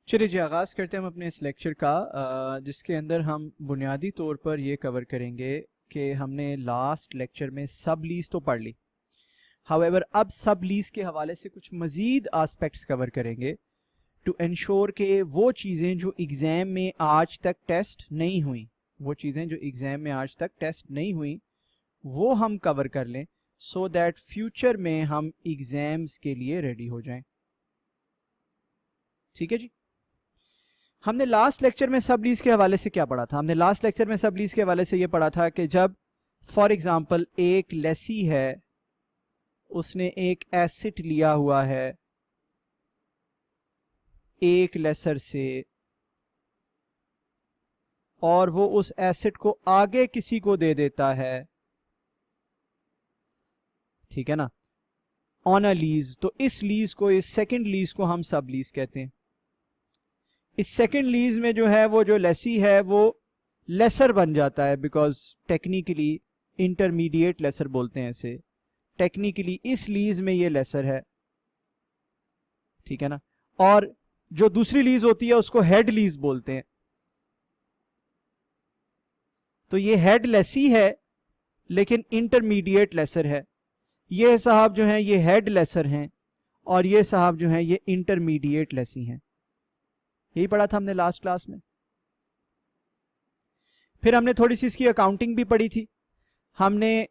चलिए जी आगाज़ करते हैं हम अपने इस लेक्चर का जिसके अंदर हम बुनियादी तौर पर ये कवर करेंगे कि हमने लास्ट लेक्चर में सब लीज तो पढ़ ली। हाउएवर अब सब लीज के हवाले से कुछ मज़ीद आस्पेक्ट्स कवर करेंगे टू इंश्योर कि वो चीज़ें जो एग्ज़ाम में आज तक टेस्ट नहीं हुई वो हम कवर कर लें सो दैट फ्यूचर में हम एग्ज़ाम्स के लिए रेडी हो जाएं। ठीक है जी। हमने लास्ट लेक्चर में सब लीज के हवाले से क्या पढ़ा था? हमने लास्ट लेक्चर में सब लीज के हवाले से ये पढ़ा था कि जब फॉर एग्जांपल एक लेसी है, उसने एक एसेट लिया हुआ है एक लेसर से और वो उस एसेट को आगे किसी को दे देता है, ठीक है ना, ऑन अ लीज, तो इस लीज को, इस सेकंड लीज को हम सब लीज कहते हैं। इस सेकंड लीज में जो है वो जो लेसी है वो लेसर बन जाता है, बिकॉज टेक्निकली इंटरमीडिएट लेसर बोलते हैं इसे। टेक्निकली इस लीज में ये लेसर है, ठीक है ना। और जो दूसरी लीज होती है उसको हेड लीज बोलते हैं। तो ये हेड लेसी है लेकिन इंटरमीडिएट लेसर है। ये साहब जो हैं ये हेड लेसर हैं और ये साहब जो हैं ये इंटरमीडिएट लेसी हैं। यही पढ़ा था हमने लास्ट क्लास में। फिर हमने थोड़ी सी इसकी अकाउंटिंग भी पढ़ी थी। हमने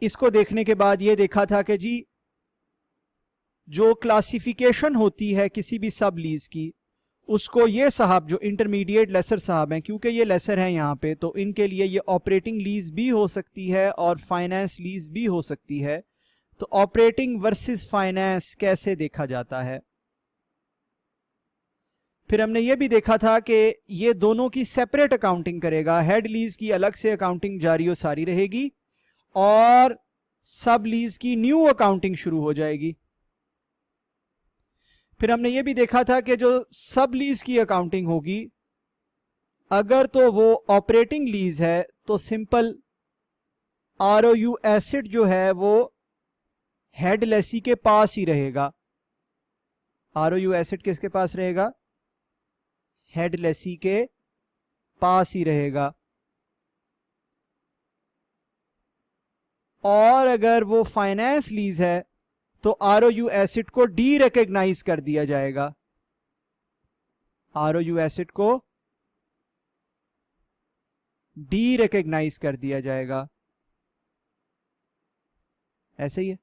इसको देखने के बाद ये देखा था कि जी जो क्लासिफिकेशन होती है किसी भी सब लीज की, उसको ये साहब जो इंटरमीडिएट लेसर साहब हैं, क्योंकि ये लेसर हैं यहाँ पे, तो इनके लिए ये ऑपरेटिंग लीज भी हो सकती है और फाइनेंस लीज भी हो सकती है। तो ऑपरेटिंग वर्सेस फाइनेंस कैसे देखा जाता है। फिर हमने ये भी देखा था कि ये दोनों की सेपरेट अकाउंटिंग करेगा। हेड लीज की अलग से अकाउंटिंग जारी और सारी रहेगी और सब लीज की न्यू अकाउंटिंग शुरू हो जाएगी। फिर हमने ये भी देखा था कि जो सब लीज की अकाउंटिंग होगी, अगर तो वो ऑपरेटिंग लीज है तो सिंपल आरओयू एसेट जो है वो हेड लेसी के पास ही रहेगा। आरओयू एसेट किसके पास रहेगा? हेड लेसी के पास ही रहेगा। और अगर वो फाइनेंस लीज है तो आरओयू एसेट को डी रिकॉग्नाइज कर दिया जाएगा। आरओयू एसेट को डी रिकॉग्नाइज कर दिया जाएगा। ऐसे ही है,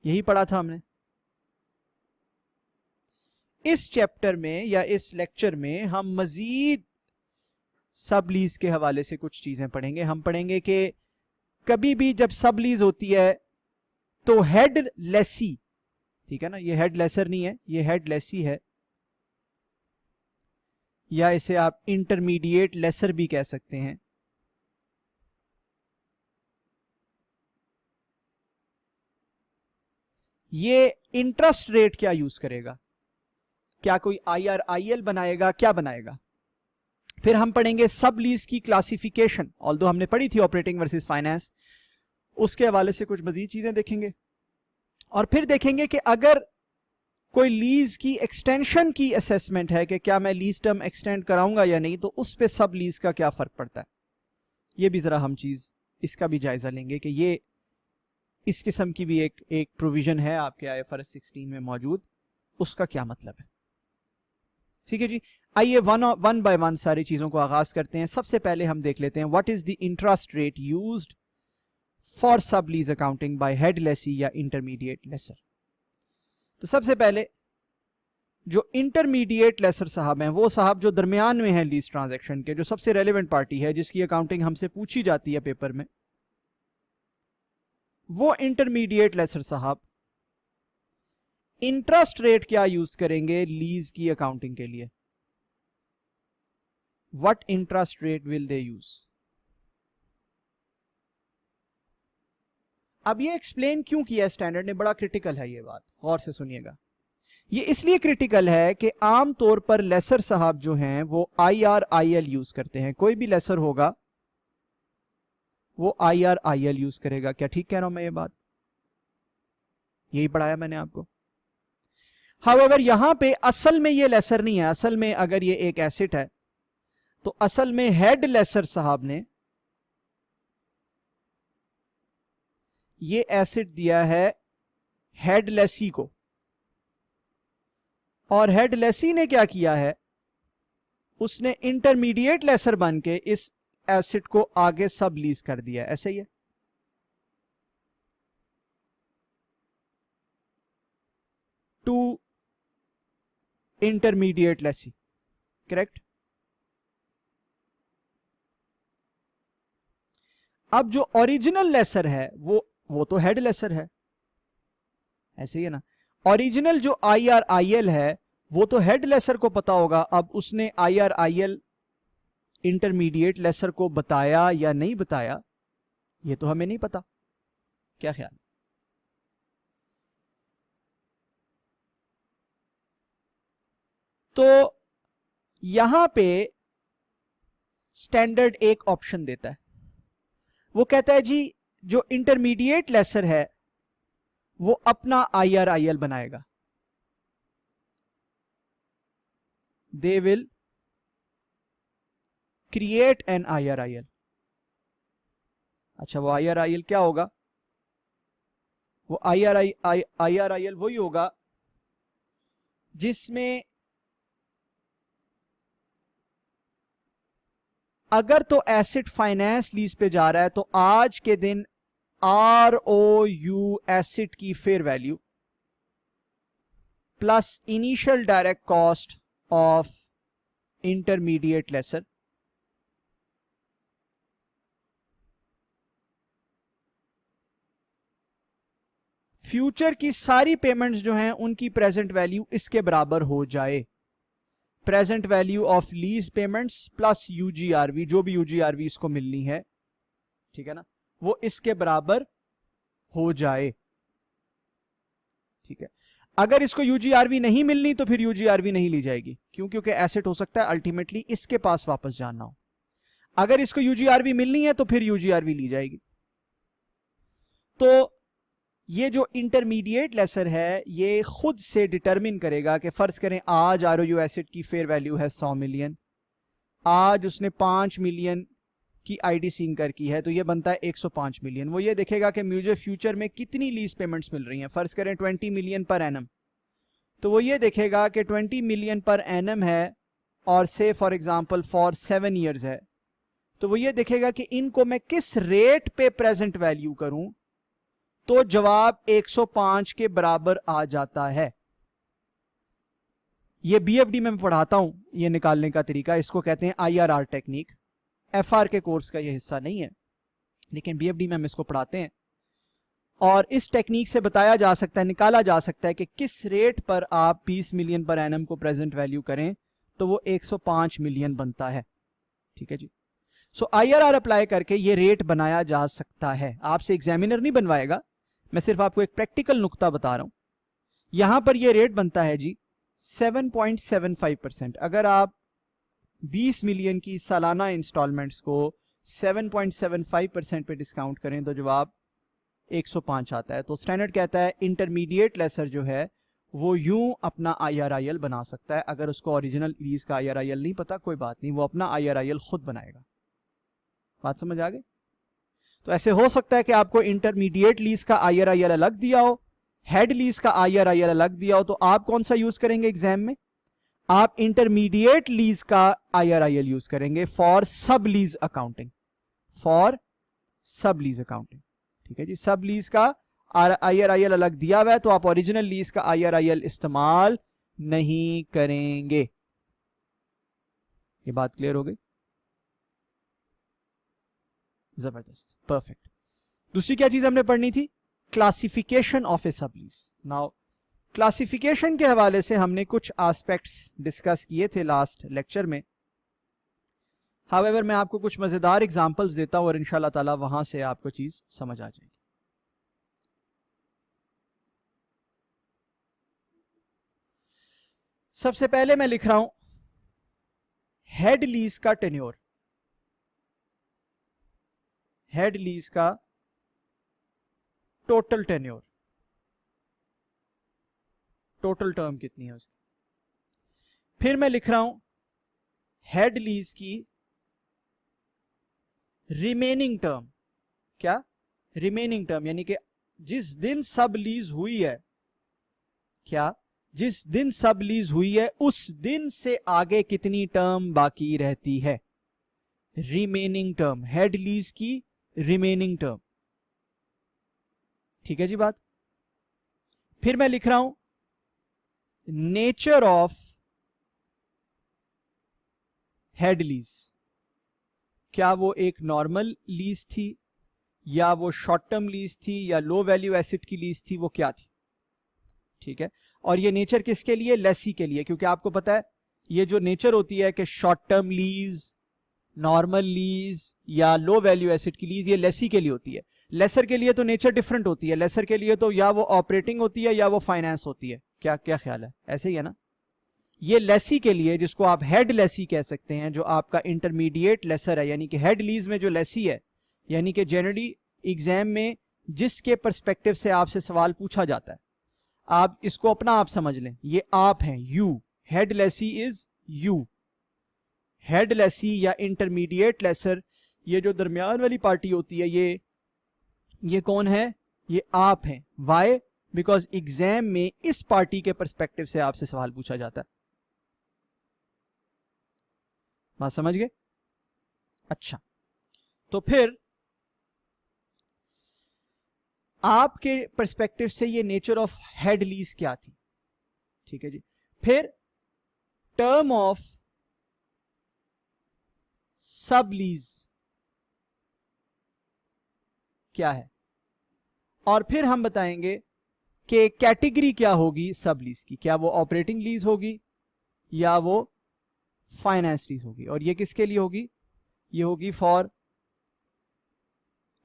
यही पढ़ा था हमने। इस चैप्टर में या इस लेक्चर में हम मजीद सब लीज के हवाले से कुछ चीजें पढ़ेंगे। हम पढ़ेंगे कि कभी भी जब सब लीज होती है तो हेड लेसी, ठीक है ना, ये हेड लेसर नहीं है, ये हेड लेसी है, या इसे आप इंटरमीडिएट लेसर भी कह सकते हैं। ये इंटरेस्ट रेट क्या यूज करेगा? क्या कोई IRIL बनाएगा? क्या बनाएगा? फिर हम पढ़ेंगे सब लीज की क्लासिफिकेशन, ऑल्दो हमने पढ़ी थी ऑपरेटिंग वर्सेस फाइनेंस, उसके हवाले से कुछ मजीद चीजें देखेंगे। और फिर देखेंगे कि अगर कोई लीज की एक्सटेंशन की असेसमेंट है कि क्या मैं लीज टर्म एक्सटेंड कराऊंगा या नहीं, तो उस पे सब लीज का क्या फर्क पड़ता है, ये भी जरा हम चीज इसका भी जायजा लेंगे कि ये इस किस्म की भी एक प्रोविजन है आपके IFRS 16 में मौजूद, उसका क्या मतलब है। ठीक है जी, आइए वन बाय वन सारी चीजों को आगाज करते हैं। सबसे पहले हम देख लेते हैं what is the interest rate used for sublease accounting by head lessee या इंटरमीडिएट लेसर। तो सबसे पहले जो इंटरमीडिएट लेसर साहब हैं, वो साहब जो दरमियान में है लीज ट्रांजैक्शन के, जो सबसे रेलेवेंट पार्टी है जिसकी अकाउंटिंग हमसे पूछी जाती है पेपर में, वो इंटरमीडिएट लेसर साहब इंटरेस्ट रेट क्या यूज करेंगे लीज की अकाउंटिंग के लिए? What interest rate will they use? अब ये एक्सप्लेन क्यों किया स्टैंडर्ड ने, बड़ा क्रिटिकल है ये बात, गौर से सुनिएगा। ये इसलिए क्रिटिकल है कि आम तौर पर लेसर साहब जो हैं वो IRIL यूज करते हैं। कोई भी लेसर होगा वो IRIL यूज करेगा। क्या ठीक कह रहा हूं मैं ये बात? यही पढ़ाया मैंने आपको। हाउएवर यहां पे असल में ये लेसर नहीं है, असल में अगर ये एक एसेट है तो असल में हेड लेसर साहब ने ये एसेट दिया है हेड लेसी को, और हेड लेसी ने क्या किया है, उसने इंटरमीडिएट लेसर बन के इस एसेट को आगे सब लीज कर दिया। ऐसे ही है, टू इंटरमीडिएट लेसी, करेक्ट। अब जो ओरिजिनल लेसर है वो तो हेड लेसर है, ऐसे ही है ना। ओरिजिनल जो IRIL है वो तो हेड लेसर को पता होगा, अब उसने IRIL इंटरमीडिएट लेसर को बताया या नहीं बताया ये तो हमें नहीं पता। क्या ख्याल? तो यहां पे स्टैंडर्ड एक ऑप्शन देता है, वो कहता है जी जो इंटरमीडिएट लेसर है वो अपना IRIL बनाएगा, they will create an IRIL। अच्छा, वो IRIL क्या होगा? वो IRIL वही होगा जिसमें अगर तो एसेट फाइनेंस लीज पे जा रहा है तो आज के दिन ROU एसेट की fair value plus initial direct cost of intermediate lessor future की सारी पेमेंट्स जो हैं उनकी प्रेजेंट वैल्यू इसके बराबर हो जाए। Present value of lease payments plus UGRV, जो भी UGRV इसको मिलनी है, ठीक है ना, वो इसके बराबर हो जाए। ठीक है, अगर इसको UGRV नहीं मिलनी तो फिर UGRV नहीं ली जाएगी, क्यों? क्योंकि एसेट हो सकता है अल्टीमेटली इसके पास वापस जाना हो। अगर इसको UGRV मिलनी है तो फिर UGRV ली जाएगी। तो ये जो इंटरमीडिएट लेसर है ये खुद से डिटरमिन करेगा कि फर्ज करें आज ROU एसेट की फेयर वैल्यू है 100 मिलियन, आज उसने 5 मिलियन की आईडी सिंकर की है तो ये बनता है 105 मिलियन। वो ये देखेगा कि मुझे फ्यूचर में कितनी लीज पेमेंट्स मिल रही हैं, फर्ज करें 20 मिलियन पर एनम, तो वो ये देखेगा कि 20 मिलियन पर एनम है और से फॉर एग्जांपल फॉर 7 इयर्स है, तो वो ये देखेगा कि इनको मैं किस रेट पे प्रेजेंट वैल्यू करूं तो जवाब 105 के बराबर आ जाता है। ये BFD में मैं पढ़ाता हूं ये निकालने का तरीका, इसको कहते हैं IRR टेक्निक। FR के कोर्स का ये हिस्सा नहीं है लेकिन BFD में हम इसको पढ़ाते हैं, और इस टेक्निक से बताया जा सकता है, निकाला जा सकता है कि किस रेट पर आप 20 मिलियन पर एनम को प्रेजेंट वैल्यू करें तो वो 105 मिलियन बनता है। ठीक है जी, सो IRR अप्लाई करके ये रेट बनाया जा सकता है। आपसे एग्जामिनर नहीं बनवाएगा, मैं सिर्फ आपको एक प्रैक्टिकल नुक्ता बता रहा हूं। यहां पर ये रेट बनता है जी 7.75%। अगर आप 20 मिलियन की सालाना इंस्टॉलमेंट्स को 7.75% पे डिस्काउंट करें तो जवाब 105 आता है। तो स्टैंडर्ड कहता है इंटरमीडिएट लेसर जो है वो यूं अपना IRIL बना सकता है। अगर उसको ओरिजिनल लीज का IRIL नहीं पता कोई बात नहीं, वो अपना IRIL खुद बनाएगा। बात समझ आ गई? तो ऐसे हो सकता है कि आपको इंटरमीडिएट लीज का IRIL अलग दिया हो, हेड लीज का IRIL अलग दिया हो, तो आप कौन सा यूज करेंगे एग्जाम में? आप इंटरमीडिएट लीज का IRIL यूज करेंगे for sublease accounting, for sublease accounting. ठीक है जी, सब लीज का IRIL अलग दिया हुआ है तो आप ओरिजिनल लीज का IRIL इस्तेमाल नहीं करेंगे। ये बात क्लियर हो गई? जबरदस्त, परफेक्ट। दूसरी क्या चीज हमने पढ़नी थी? क्लासिफिकेशन ऑफ ए सब लीज। नाउ क्लासिफिकेशन के हवाले से हमने कुछ एस्पेक्ट्स डिस्कस किए थे लास्ट लेक्चर में। हावेवर मैं आपको कुछ मजेदार एग्जांपल्स देता हूं और इंशाल्लाह ताला वहां से आपको चीज समझ आ जाएगी। सबसे पहले मैं लिख रहा हूं हेड लीज का टेन्योर, हेड लीज का टोटल टेन्योर, टोटल टर्म कितनी है उसकी। फिर मैं लिख रहा हूं हेड लीज की रिमेनिंग टर्म। क्या? रिमेनिंग टर्म, यानी कि जिस दिन सब लीज हुई है, क्या जिस दिन सब लीज हुई है उस दिन से आगे कितनी टर्म बाकी रहती है। रिमेनिंग टर्म, हेड लीज की रिमेनिंग टर्म। ठीक है जी बात। फिर मैं लिख रहा हूं नेचर ऑफ हेड लीज। क्या वो एक नॉर्मल लीज थी, या वो शॉर्ट टर्म लीज थी, या लो वैल्यू एसेट की लीज थी, वो क्या थी। ठीक है, और ये नेचर किसके लिए? लेसी के लिए, क्योंकि आपको पता है ये जो नेचर होती है कि short term lease, normal lease या लो वैल्यू एसेट की लीज, ये लेसी के लिए होती है। लेसर के लिए तो नेचर डिफरेंट होती है। लेसर के लिए तो या वो ऑपरेटिंग होती है या वो फाइनेंस होती है। क्या क्या ख्याल है? ऐसे ही है ना। ये लेसी के लिए, जिसको आप हेड लेसी कह सकते हैं, जो आपका इंटरमीडिएट लेसर है, यानी कि हेड लीज में जो लेसी है, यानी कि जनरली एग्जाम में जिसके पर्सपेक्टिव से आपसे सवाल पूछा जाता है, आप इसको अपना आप समझ लें, ये आप हैं, you. Head lessee is you. Head lessee या इंटरमीडिएट लेसर, ये जो दरमियान वाली पार्टी होती है, ये कौन है? ये आप हैं। वाई? बिकॉज एग्जाम में इस पार्टी के पर्सपेक्टिव से आपसे सवाल पूछा जाता है। बात समझ गए? अच्छा, तो फिर आपके पर्सपेक्टिव से ये नेचर ऑफ हेड लीज क्या थी। ठीक है जी। फिर टर्म ऑफ सब लीज क्या है, और फिर हम बताएंगे कि कैटेगरी क्या होगी सब लीज की। क्या वो ऑपरेटिंग लीज होगी या वो फाइनेंस लीज होगी, और ये किसके लिए होगी? ये होगी फॉर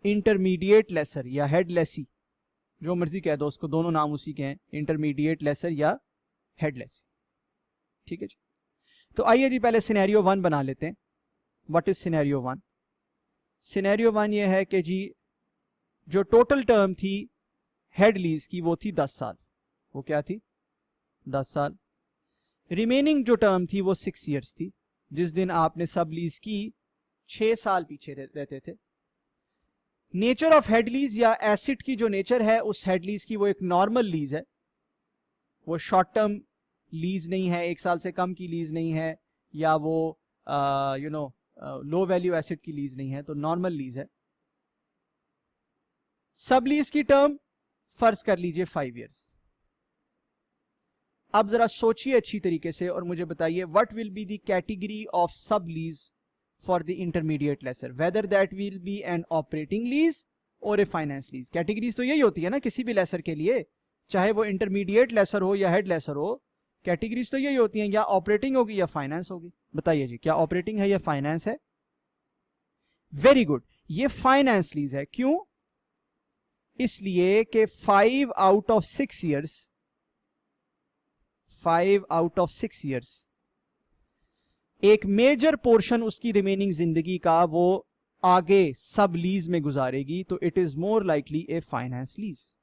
इंटरमीडिएट लेसर या हेड लेसी, जो मर्जी कह दो उसको, दोनों नाम उसी के हैं, इंटरमीडिएट लेसर या हेड लेसी। ठीक है जी। तो आइए जी पहले सिनेरियो 1 बना लेते हैं। What is scenario 1? सिनेरियो 1 ये है कि जी जो टोटल टर्म थी हेड लीज की वो थी 10 साल। वो क्या थी? 10 साल। रिमेनिंग जो टर्म थी वो 6 ईयर्स थी। जिस दिन आपने सब लीज की 6 साल पीछे रहते थे। नेचर ऑफ हेड लीज या एसिड की जो नेचर है उस हेड लीज की, वो एक नॉर्मल लीज है। वो शॉर्ट टर्म लीज नहीं है, 1 साल से कम की लीज नहीं है, या वो लो वैल्यू एसिड की लीज नहीं है, तो नॉर्मल लीज है। सब लीज की टर्म फर्ज कर लीजिए 5 ईयर्स। अब जरा सोचिए अच्छी तरीके से और मुझे बताइए what will be the category of सब lease for the intermediate lessor, whether that will be an operating lease और ए फाइनेंस लीज। कैटेगरीज तो यही होती है ना किसी भी लेसर के लिए, चाहे वो इंटरमीडिएट लेसर हो या हेड लेसर हो, कैटेगरीज तो यही होती हैं, या ऑपरेटिंग होगी या फाइनेंस होगी। बताइए जी, क्या ऑपरेटिंग है या फाइनेंस है? वेरी गुड, ये फाइनेंस लीज है। क्यों? इसलिए कि 5 out of 6 years, 5 out of 6 years, एक मेजर पोर्शन उसकी रिमेनिंग जिंदगी का वो आगे सब लीज में गुजारेगी, तो it is more likely A finance lease.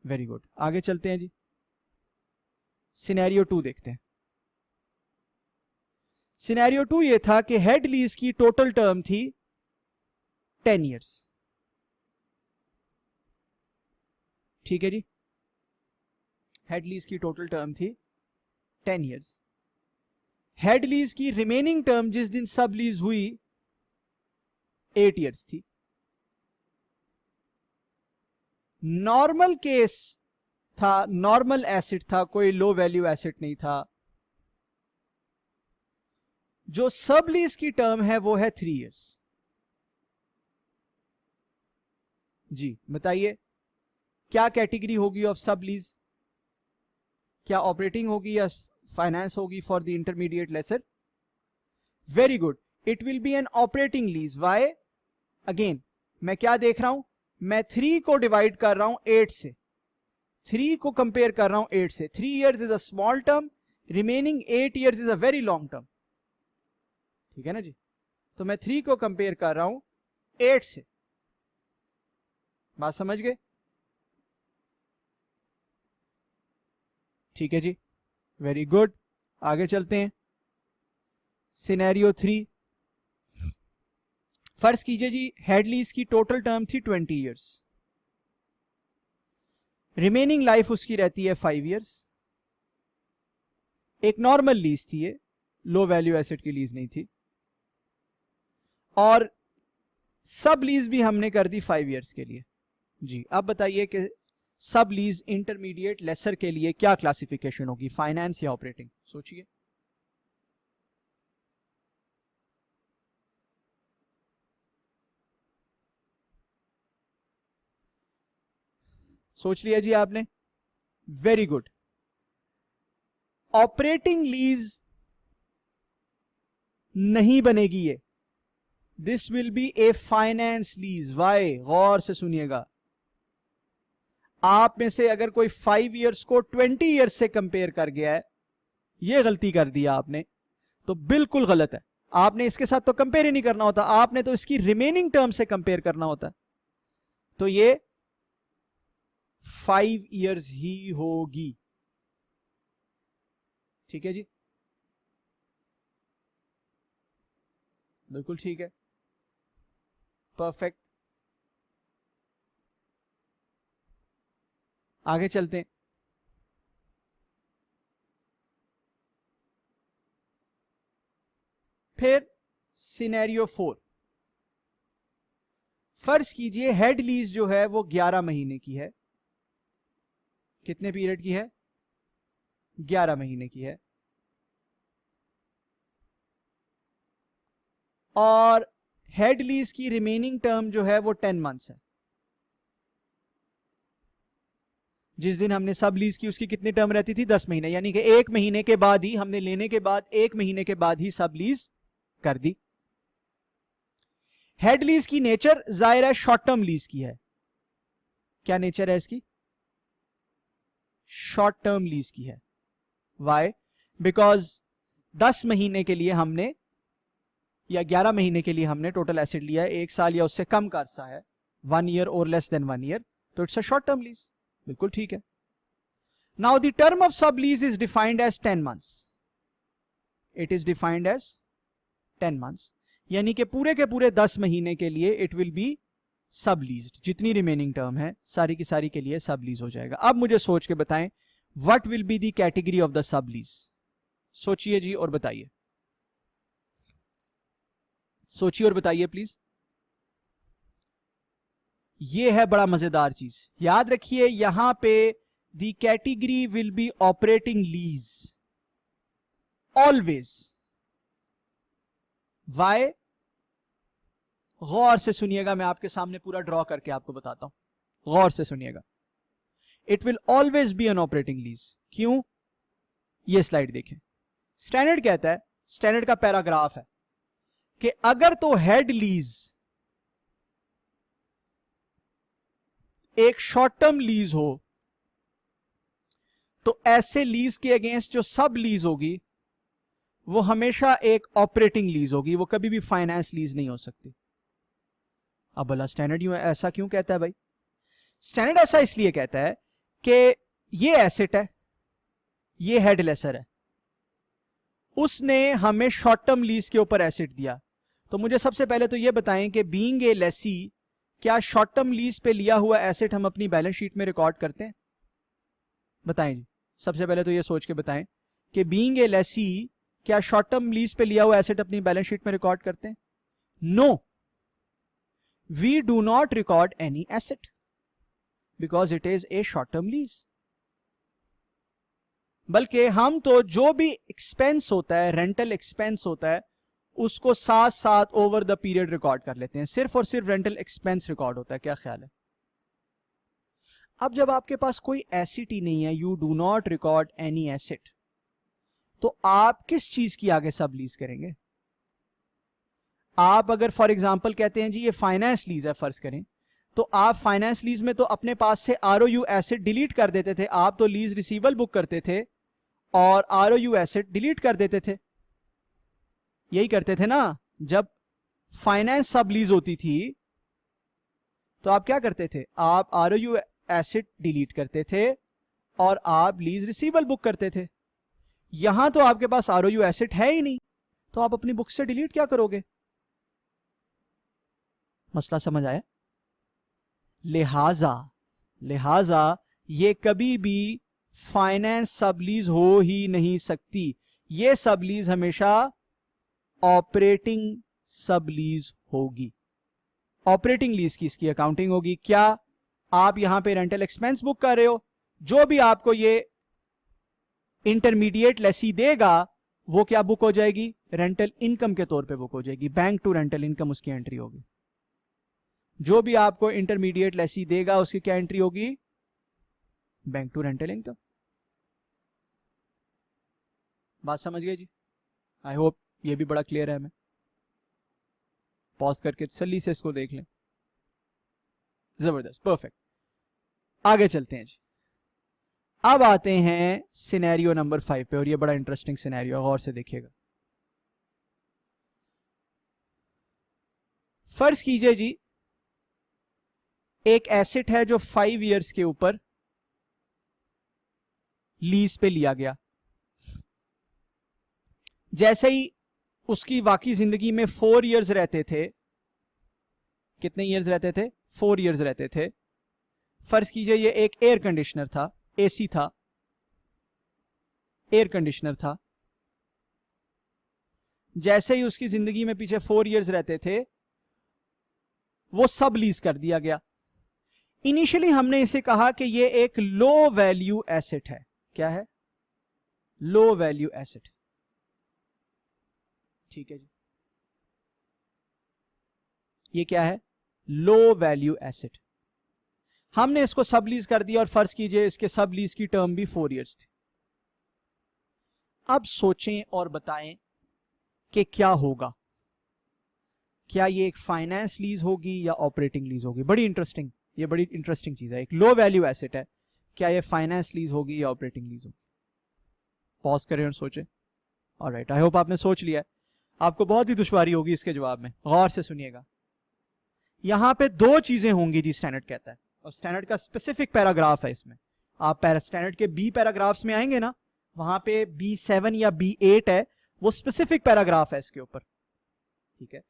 Very good, आगे चलते हैं जी। सिनेरियो 2 देखते हैं। सिनेरियो 2 ये था कि हेड लीज की टोटल टर्म थी 10 ईयर्स। ठीक है जी, हेड लीज की टोटल टर्म थी 10 ईयर्स। हेड लीज की रिमेनिंग टर्म जिस दिन सब लीज हुई 8 ईयर्स थी। नॉर्मल केस था, नॉर्मल एसिड था, कोई लो वैल्यू एसिड नहीं था। जो सब लीज की टर्म है वो है 3 ईयर्स। जी बताइए क्या कैटेगरी होगी ऑफ सब लीज? क्या ऑपरेटिंग होगी या फाइनेंस होगी for the intermediate lessor? Very good, it will be an operating lease. Why? Again मैं क्या देख रहा हूं, मैं 3 को डिवाइड कर रहा हूं 8 से, 3 को कंपेयर कर रहा हूं 8 से। 3 years is a small term, remaining 8 years is a very long term. ठीक है ना जी, तो मैं 3 को कंपेयर कर रहा हूं 8 से। बात समझ गए? ठीक है जी, वेरी गुड। आगे चलते हैं। सिनेरियो 3, फर्ज कीजिए जी हेड लीज की टोटल टर्म थी 20 ईयर्स, रिमेनिंग लाइफ उसकी रहती है 5 ईयर्स। एक नॉर्मल लीज थी ये, लो वैल्यू एसेट की लीज नहीं थी, और सब लीज भी हमने कर दी 5 ईयर्स के लिए। जी अब बताइए कि सब लीज इंटरमीडिएट लेसर के लिए क्या क्लासिफिकेशन होगी, फाइनेंस या ऑपरेटिंग? सोचिए। सोच लिया जी आपने, वेरी गुड। ऑपरेटिंग लीज नहीं बनेगी ये, this will be a finance lease. Why? गौर से सुनिएगा, आप में से अगर कोई 5 ईयर्स को 20 ईयर्स से कंपेयर कर गया है, ये गलती कर दिया आपने, तो बिल्कुल गलत है। आपने इसके साथ तो कंपेयर ही नहीं करना होता, आपने तो इसकी रिमेनिंग टर्म से कंपेयर करना होता। तो ये 5 ईयर्स ही होगी। ठीक है जी, बिल्कुल ठीक है, परफेक्ट। आगे चलते हैं। फिर सिनेरियो 4, फर्ज कीजिए हेड लीज जो है वो 11 महीने की है। कितने पीरियड की है? 11 महीने की है। और हेड लीज की रिमेनिंग टर्म जो है वो 10 मंथ्स है। जिस दिन हमने सब लीज की उसकी कितनी टर्म रहती थी? 10 महीने, यानी कि 1 महीने के बाद ही, हमने लेने के बाद 1 महीने के बाद ही सब लीज कर दी। हेड लीज की नेचर जाहिर है शॉर्ट टर्म लीज की है। क्या नेचर है इसकी? शॉर्ट टर्म लीज की है। वाई? बिकॉज 10 महीने के लिए हमने, या 11 महीने के लिए हमने टोटल एसेट लिया है, 1 साल या उससे कम का अरसा है, 1 ईयर और लेस देन 1 ईयर, तो it's a short term lease. बिल्कुल ठीक है। नाउ द टर्म ऑफ सब lease is defined as 10 months. It is defined as 10 months, यानी कि पूरे के पूरे 10 महीने के लिए it will be sub leased. जितनी रिमेनिंग टर्म है सारी की सारी के लिए सब लीज हो जाएगा। अब मुझे सोच के बताएं, what will be the category of the sub lease? सोचिए जी और बताइए, सोचिए और बताइए प्लीज। ये है बड़ा मजेदार चीज, याद रखिए यहां पे the category will be operating lease always. Why? गौर से सुनिएगा, मैं आपके सामने पूरा ड्रॉ करके आपको बताता हूं, गौर से सुनिएगा। It will always be an operating lease. क्यों? ये स्लाइड देखें। स्टैंडर्ड कहता है, स्टैंडर्ड का पैराग्राफ है कि अगर तो हेड लीज एक शॉर्ट टर्म लीज हो, तो ऐसे लीज के अगेंस्ट जो सब लीज होगी वो हमेशा एक ऑपरेटिंग लीज होगी, वो कभी भी फाइनेंस लीज नहीं हो सकती। अब भला स्टैंडर्ड यूं ऐसा क्यों कहता है भाई? स्टैंडर्ड ऐसा इसलिए कहता है कि ये एसेट है, ये हेड लेसर है, उसने हमें शॉर्ट टर्म लीज के ऊपर एसेट दिया। तो मुझे सबसे पहले तो ये बताएं कि बीइंग ए लेसी, क्या शॉर्ट टर्म लीज पे लिया हुआ एसेट हम अपनी बैलेंस शीट में रिकॉर्ड करते हैं? बताएं जी, सबसे पहले तो ये सोच के बताएं कि बीइंग ए लेसी, क्या शॉर्ट टर्म लीज पे लिया हुआ एसेट अपनी बैलेंस शीट में रिकॉर्ड करते हैं? No, we do not record any asset because it is a short term lease. बल्कि हम तो जो भी एक्सपेंस होता है, रेंटल एक्सपेंस होता है, उसको साथ साथ ओवर द पीरियड रिकॉर्ड कर लेते हैं। सिर्फ और सिर्फ रेंटल एक्सपेंस रिकॉर्ड होता है। क्या ख्याल है? अब जब आपके पास कोई एसेट ही नहीं है, you do not record any asset, तो आप किस चीज की आगे सब लीज करेंगे? आप अगर फॉर एग्जांपल कहते हैं जी ये फाइनेंस लीज है फर्ज करें, तो आप फाइनेंस लीज में तो अपने पास से आरओयू एसेट डिलीट कर देते थे। आप तो लीज रिसीवेबल बुक करते थे और आरओयू एसेट डिलीट कर देते थे। यही करते थे ना? जब फाइनेंस सब लीज होती थी तो आप क्या करते थे? आप आरओयू एसेट डिलीट करते थे और आप लीज रिसीवेबल बुक करते थे। यहां तो आपके पास आरओयू एसेट है ही नहीं, तो आप अपनी बुक से डिलीट क्या करोगे? मसला समझ आया? लिहाजा ये कभी भी फाइनेंस सबलीज हो ही नहीं सकती। ये सबलीज हमेशा ऑपरेटिंग सबलीज होगी। ऑपरेटिंग लीज की इसकी अकाउंटिंग होगी। क्या आप यहां पे रेंटल एक्सपेंस बुक कर रहे हो, जो भी आपको ये इंटरमीडिएट लेसी देगा वो क्या बुक हो जाएगी? रेंटल इनकम के तौर पे बुक हो जाएगी। बैंक टू रेंटल इनकम उसकी एंट्री होगी। जो भी आपको इंटरमीडिएट लेसी देगा उसकी क्या एंट्री होगी? Bank to rental income. बात समझ गए जी? आई होप ये भी बड़ा क्लियर है। हमें पॉज करके तसल्ली से इसको देख लें। जबरदस्त, परफेक्ट। आगे चलते हैं जी। अब आते हैं सिनेरियो नंबर 5 पे, और ये बड़ा इंटरेस्टिंग सिनेरियो, गौर से देखिएगा। फर्ज कीजिए जी एक एसेट है जो 5 इयर्स के ऊपर लीज पे लिया गया। जैसे ही उसकी बाकी जिंदगी में 4 इयर्स रहते थे, कितने इयर्स रहते थे? 4 इयर्स रहते थे। फर्ज कीजिए ये एक एयर कंडीशनर था, एसी था, एयर कंडीशनर था। जैसे ही उसकी जिंदगी में पीछे 4 इयर्स रहते थे, वो सब लीज कर दिया गया। इनिशियली हमने इसे कहा कि ये एक लो वैल्यू एसेट है। क्या है? लो वैल्यू एसेट। ठीक है जी, ये क्या है? लो वैल्यू एसेट। हमने इसको सब लीज कर दिया और फर्ज कीजिए इसके सब लीज की टर्म भी 4 इयर्स थी। अब सोचें और बताएं कि क्या होगा। क्या ये एक फाइनेंस लीज होगी या ऑपरेटिंग लीज होगी? बड़ी इंटरेस्टिंग, ये बड़ी इंटरेस्टिंग चीज है। एक लो वैल्यू एसेट है, क्या ये फाइनेंस लीज होगी या ऑपरेटिंग लीज होगी? पॉज करें और सोचें। ऑलराइट, आई होप आपने सोच लिया है। आपको बहुत ही दुश्वारी होगी इसके जवाब में, गौर से सुनिएगा। यहां पे 2 चीजें होंगी जी, स्टैंडर्ड कहता है, और स्टैंडर्ड का स्पेसिफिक पैराग्राफ है इसमें। आप स्टैंडर्ड के बी पैराग्राफ्स में आएंगे ना, वहां पे B7 या B8 है, वो स्पेसिफिक पैराग्राफ है इसके ऊपर। ठीक है,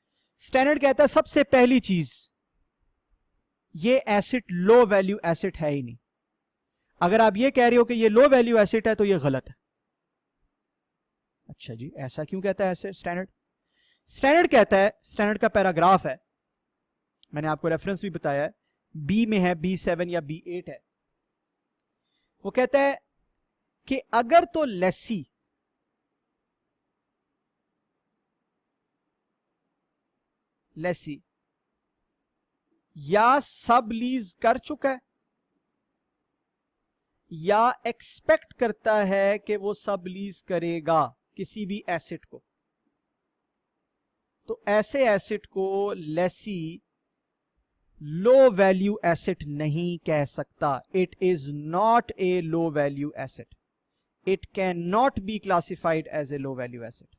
स्टैंडर्ड कहता है सबसे पहली चीज, ये एसेट लो वैल्यू एसेट है ही नहीं। अगर आप ये कह रहे हो कि ये लो वैल्यू एसेट है तो ये गलत है। अच्छा जी, ऐसा क्यों कहता है स्टैंडर्ड? स्टैंडर्ड कहता है, स्टैंडर्ड का पैराग्राफ है, मैंने आपको रेफरेंस भी बताया है, बी में है, B7 या B8 है। वो कहता है कि अगर तो लेसी या सब लीज कर चुका है या एक्सपेक्ट करता है कि वो सब लीज करेगा किसी भी एसेट को, तो ऐसे एसेट को लेसी लो वैल्यू एसेट नहीं कह सकता। It is not a low value asset. It can not be classified as a low value asset.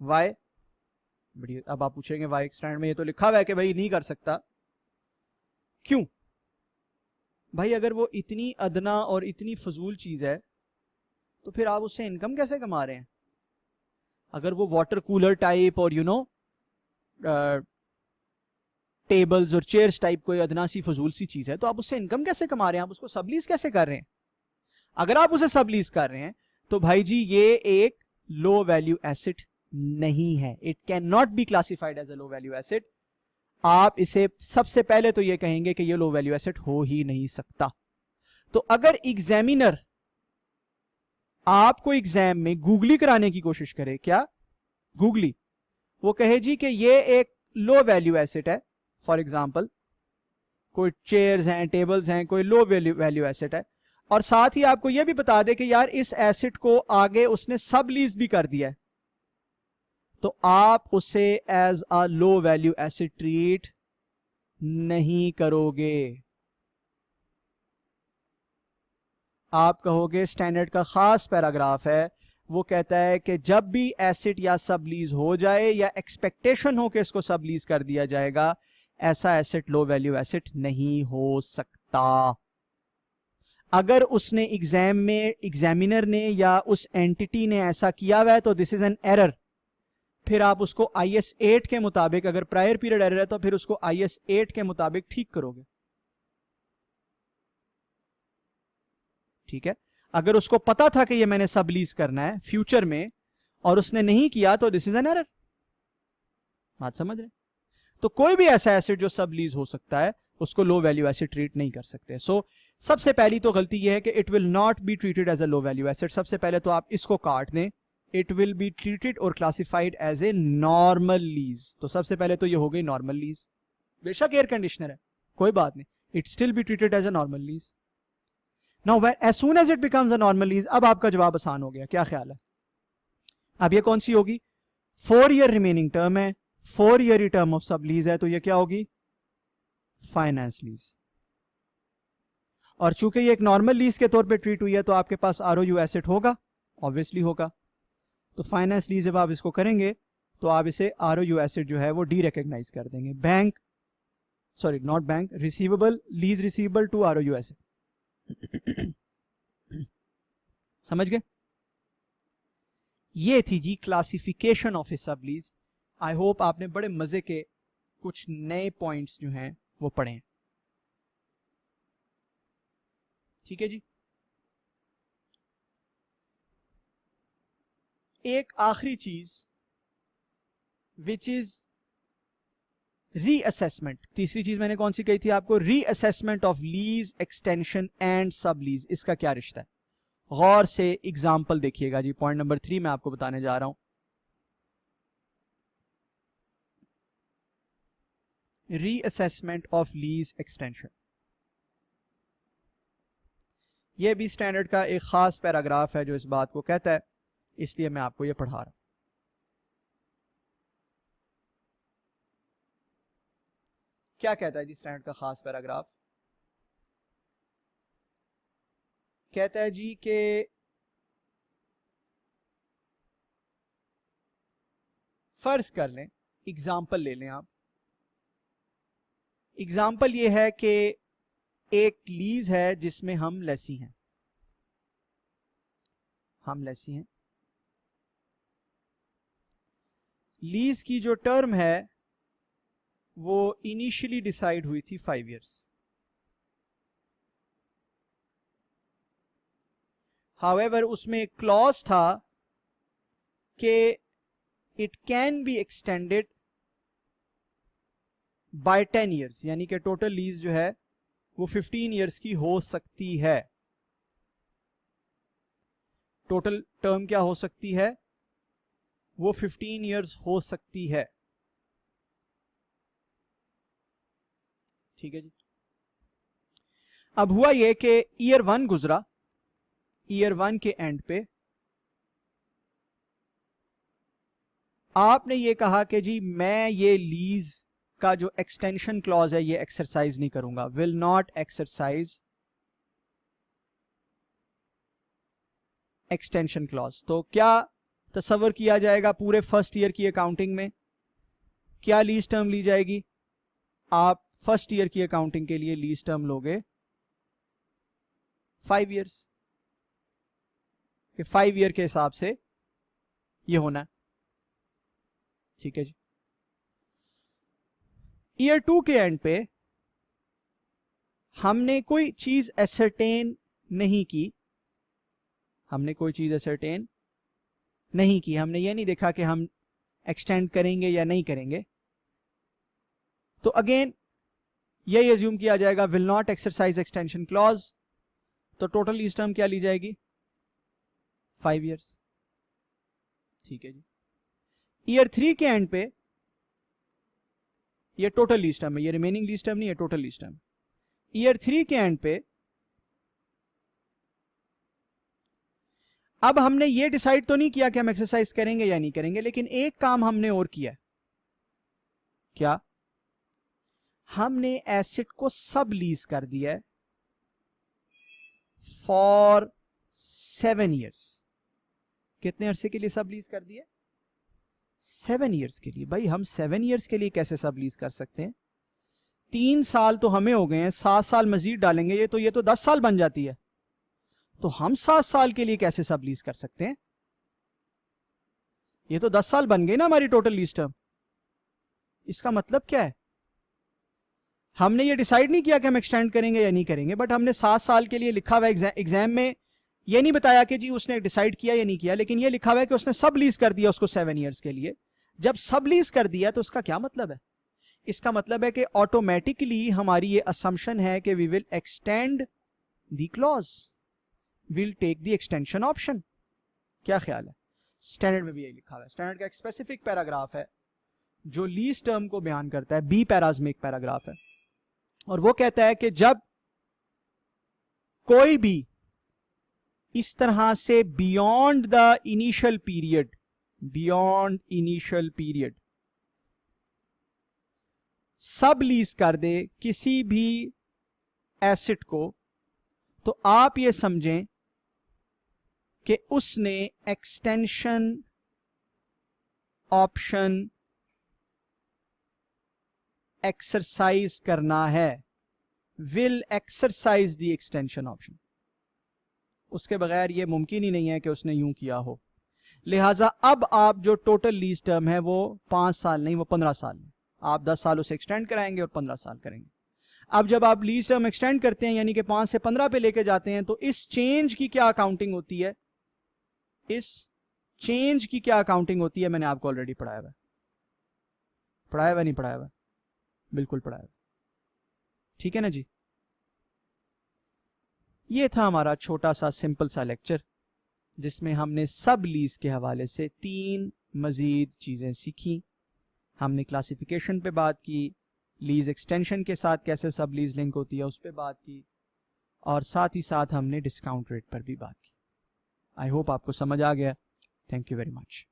Why? बढ़िया, अब आप पूछेंगे वाई स्टैंडर्ड में ये तो लिखा हुआ है कि भाई नहीं कर सकता। क्यों भाई? अगर वो इतनी अदना और इतनी फजूल चीज है तो फिर आप उससे इनकम कैसे कमा रहे हैं? अगर वो वाटर कूलर टाइप और टेबल्स और चेयर्स टाइप कोई अदना सी फजूल सी चीज है तो आप उससे इनकम कैसे कमा रहे हैं? आप उसको सबलीज कैसे कर रहे हैं? अगर आप उसे सबलीज कर रहे हैं तो भाई जी ये एक लो वैल्यू एसेट नहीं है। It can not be classified as a low value asset. आप इसे सबसे पहले तो ये कहेंगे कि ये लो वैल्यू एसेट हो ही नहीं सकता। तो अगर एग्जामिनर आपको एग्जाम में गूगली कराने की कोशिश करे, क्या गूगली, वो कहे जी कि ये एक लो वैल्यू एसेट है, फॉर एग्जाम्पल कोई चेयर्स हैं, टेबल्स हैं, कोई लो वैल्यू एसेट है, और साथ ही आपको यह भी बता दे कि यार इस एसेट को आगे उसने सब लीज भी कर दिया है, तो आप उसे as a low value asset treat नहीं करोगे। आप कहोगे स्टैंडर्ड का खास पैराग्राफ है, वो कहता है कि जब भी एसेट या सब लीज हो जाए या एक्सपेक्टेशन हो कि इसको सब लीज कर दिया जाएगा, ऐसा एसेट लो वैल्यू एसेट नहीं हो सकता। अगर उसने एग्जाम में, एग्जामिनर ने या उस एंटिटी ने ऐसा किया हुआ है तो दिस इज एन एरर। फिर आप उसको IS 8 के मुताबिक, अगर प्रायर पीरियड एरर है तो फिर उसको IS 8 के मुताबिक ठीक करोगे। ठीक है, अगर उसको पता था कि ये मैंने सब लीज करना है फ्यूचर में और उसने नहीं किया तो दिस इज एन एरर। बात समझ रहे? तो कोई भी ऐसा एसेट जो सब लीज हो सकता है उसको लो वैल्यू एसेट ट्रीट नहीं कर सकते। सो सबसे पहली तो गलती यह है कि it will not be treated as a low value asset. सबसे पहले तो आप इसको काट दें, इट विल बी ट्रीटेड और classified as a normal lease. तो सबसे पहले तो ये हो गई नॉर्मल लीज। बेशक एयर कंडीशनर है, कोई बात नहीं, it still be treated as a normal lease. Now as soon as it becomes a normal lease, अब आपका जवाब आसान हो गया। क्या ख्याल है? अब ये कौन सी होगी? 4 ईयर रिमेनिंग टर्म है, 4 ईयर टर्म ऑफ सब लीज है, तो ये क्या होगी? Finance lease. और चूंकि ये एक नॉर्मल लीज के तौर पे ट्रीट हुई है तो आपके पास ROU एसेट होगा, ऑब्वियसली होगा। तो फाइनेंस लीज जब आप इसको करेंगे तो आप इसे ROU एसेट जो है वो डी रिकॉग्नाइज कर देंगे। Bank, sorry not bank, receivable, lease receivable to ROU asset. समझ गए? ये थी जी क्लासिफिकेशन ऑफ ए सब लीज। आई होप आपने बड़े मजे के कुछ नए पॉइंट्स जो हैं वो पढ़े हैं। ठीक है जी। एक आखिरी चीज विच इज रीअसेसमेंट। तीसरी चीज मैंने कौन सी कही थी आपको? Reassessment of lease extension and सब लीज। इसका क्या रिश्ता है? गौर से एग्जाम्पल देखिएगा जी। पॉइंट नंबर 3 मैं आपको बताने जा रहा हूं। Reassessment of lease extension. यह भी स्टैंडर्ड का एक खास पैराग्राफ है जो इस बात को कहता है, इसलिए मैं आपको यह पढ़ा रहा हूं। क्या कहता है जी स्टैंडर्ड का खास पैराग्राफ? कहता है जी कि फर्ज कर लें, एग्जाम्पल ले लें आप। एग्जाम्पल ये है कि एक लीज है जिसमें हम लेसी हैं, हम लेसी हैं। लीज की जो टर्म है वो इनिशियली डिसाइड हुई थी 5 इयर्स। हाउएवर उसमें एक क्लॉज था कि it can be extended by 10 years, यानी कि टोटल लीज जो है वो 15 इयर्स की हो सकती है। टोटल टर्म क्या हो सकती है? वो 15 इयर्स हो सकती है। ठीक है जी। अब हुआ ये कि ईयर 1 गुजरा, ईयर 1 के एंड पे आपने ये कहा कि जी मैं ये लीज का जो एक्सटेंशन क्लॉज है ये एक्सरसाइज नहीं करूंगा, will not exercise extension clause. तो क्या तस्वर किया जाएगा पूरे फर्स्ट ईयर की अकाउंटिंग में? क्या लीज टर्म ली जाएगी? आप फर्स्ट ईयर की अकाउंटिंग के लिए लीज टर्म लोगे 5 इयर्स, कि 5 ईयर के हिसाब से ये होना। ठीक है जी। ईयर 2 के एंड पे हमने कोई चीज एसरटेन नहीं की, हमने कोई चीज एसरटेन नहीं की, हमने ये नहीं देखा कि हम एक्सटेंड करेंगे या नहीं करेंगे। तो अगेन यही अज्यूम किया जाएगा will not exercise extension clause. तो टोटल लीज टर्म क्या ली जाएगी? 5 इयर्स। ठीक है जी। ईयर 3 के एंड पे ये टोटल लीज टर्म है, ये रिमेनिंग लीज टर्म नहीं है, टोटल लीज टर्म। ईयर 3 के एंड पे अब हमने ये डिसाइड तो नहीं किया कि हम एक्सरसाइज करेंगे या नहीं करेंगे, लेकिन एक काम हमने और किया। क्या? हमने एसेट को सब लीज कर दिया फॉर 7 इयर्स। कितने अरसे के लिए सब लीज कर दिया? 7 इयर्स के लिए। भाई हम 7 इयर्स के लिए कैसे सब लीज कर सकते हैं? 3 साल तो हमें हो गए हैं, 7 साल मजीद डालेंगे ये तो 10 साल बन जाती है। तो हम 7 साल के लिए कैसे सब लीज कर सकते हैं? ये तो 10 साल बन गए ना हमारी टोटल लीज टर्म। इसका मतलब क्या है? हमने ये डिसाइड नहीं किया कि हम एक्सटेंड करेंगे या नहीं करेंगे, बट हमने 7 साल के लिए लिखा हुआ एग्जाम में ये नहीं बताया कि जी उसने डिसाइड किया या नहीं किया, लेकिन ये लिखा हुआ है कि उसने सब लीज कर दिया उसको 7 ईयर्स के लिए। जब सब लीज कर दिया तो उसका क्या मतलब है? इसका मतलब है कि ऑटोमेटिकली हमारी ये असम्पशन है कि we will extend the clause, will take the extension option. क्या ख्याल है? स्टैंडर्ड में भी यही लिखा हुआ है। स्टैंडर्ड का एक स्पेसिफिक पैराग्राफ है जो लीज टर्म को बयान करता है, बी पैराज में एक पैराग्राफ है, और वो कहता है कि जब कोई भी इस तरह से बियॉन्ड द इनिशियल पीरियड सब लीज कर दे किसी भी एसेट को, तो आप ये समझें कि उसने एक्सटेंशन ऑप्शन एक्सरसाइज करना है, will exercise the extension option. उसके बगैर ये मुमकिन ही नहीं है कि उसने यूं किया हो। लिहाजा अब आप जो टोटल लीज टर्म है वो 5 साल नहीं, वो 15 साल है। आप 10 साल उसे एक्सटेंड कराएंगे और 15 साल करेंगे। अब जब आप लीज टर्म एक्सटेंड करते हैं यानी कि 5 से 15 पे लेके जाते हैं, तो इस चेंज की क्या अकाउंटिंग होती है? इस चेंज की क्या अकाउंटिंग होती है? मैंने आपको ऑलरेडी पढ़ाया हुआ नहीं पढ़ाया हुआ? बिल्कुल पढ़ाया हुआ। ठीक है ना जी। ये था हमारा छोटा सा सिंपल सा लेक्चर जिसमें हमने सब लीज के हवाले से 3 मजीद चीजें सीखी। हमने क्लासिफिकेशन पे बात की, लीज एक्सटेंशन के साथ कैसे सब लीज लिंक होती है उस पर बात की, और साथ ही साथ हमने डिस्काउंट रेट पर भी बात की। आई होप आपको समझ आ गया। Thank you very much.